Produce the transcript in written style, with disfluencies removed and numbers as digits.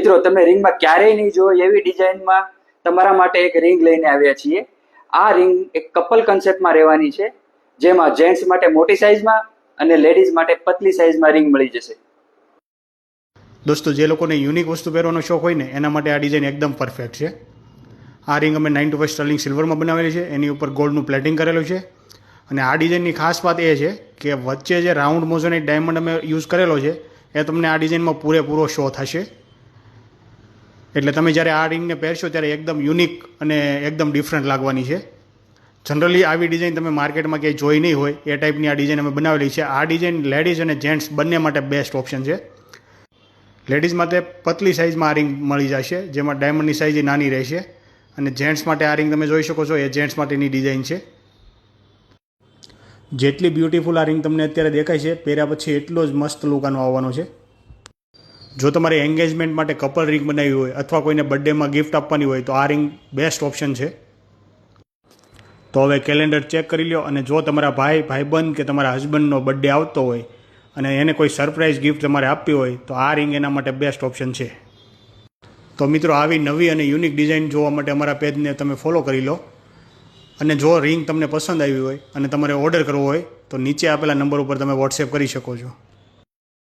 મિત્રો તમે રિંગમાં ક્યારેય નહીં જો એવી ડિઝાઇનમાં તમારા માટે એક રિંગ લઈને આવ્યા છીએ. આ રિંગ એક કપલ કન્સેપ્ટમાં રહેવાની છે, જેમાં જેન્ટ્સ માટે મોટી સાઇઝમાં અને લેડીઝ માટે પતલી સાઇઝમાં રિંગ મળી જશે. દોસ્તો, જે લોકોને યુનિક વસ્તુ પહેરવાનો શોખ હોય ને એના માટે આ ડિઝાઇન એકદમ પરફેક્ટ છે. આ રિંગ અમે 925 સ્ટર્લિંગ સિલ્વરમાં બનાવેલી છે. એની ઉપર ગોલ્ડનું પ્લેટિંગ કરેલું છે. અને આ ડિઝાઇનની ખાસ વાત એ છે કે વચ્ચે જે રાઉન્ડ મોઝોનાઇટ ડાયમંડ અમે યુઝ કરેલો છે એ તમને આ ડિઝાઇનમાં પૂરેપૂરો શો થશે. એટલે તમે જ્યારે આ રિંગને પહેરશો ત્યારે એકદમ યુનિક અને એકદમ ડિફરન્ટ લાગવાની છે. જનરલી આવી ડિઝાઇન તમે માર્કેટમાં ક્યાંય જોઈ નહીં હોય એ ટાઈપની આ ડિઝાઇન અમે બનાવેલી છે. આ ડિઝાઇન લેડીઝ અને જેન્ટ્સ બંને માટે બેસ્ટ ઓપ્શન છે. લેડીઝ માટે પતલી સાઇઝમાં આ રિંગ મળી જશે, જેમાં ડાયમંડની સાઇઝ નાની રહેશે. અને જેન્ટ્સ માટે આ રિંગ તમે જોઈ શકો છો, એ જેન્ટ્સ માટેની ડિઝાઇન છે. જેટલી બ્યુટીફુલ આ રિંગ તમને અત્યારે દેખાય છે, પહેર્યા પછી એટલો જ મસ્ત લુક આનો આવવાનો છે. જો તમારે એન્ગેજમેન્ટ માટે કપલ રિંગ બનાવવી હોય અથવા કોઈને બર્થડેમાં ગિફ્ટ આપવાની હોય તો આ રિંગ બેસ્ટ ઓપ્શન છે. તો હવે કેલેન્ડર ચેક કરી લો, અને જો તમારા ભાઈબંધ કે તમારા હસબન્ડનો બર્થડે આવતો હોય અને એને કોઈ સરપ્રાઇઝ ગિફ્ટ તમારે આપવી હોય તો આ રિંગ એના માટે બેસ્ટ ઓપ્શન છે. તો મિત્રો, આવી નવી અને યુનિક ડિઝાઇન જોવા માટે અમારા પેજને તમે ફોલો કરી લો. અને જો રિંગ તમને પસંદ આવી હોય અને તમારે ઓર્ડર કરવો હોય તો નીચે આપેલા નંબર ઉપર તમે વોટ્સએપ કરી શકો છો.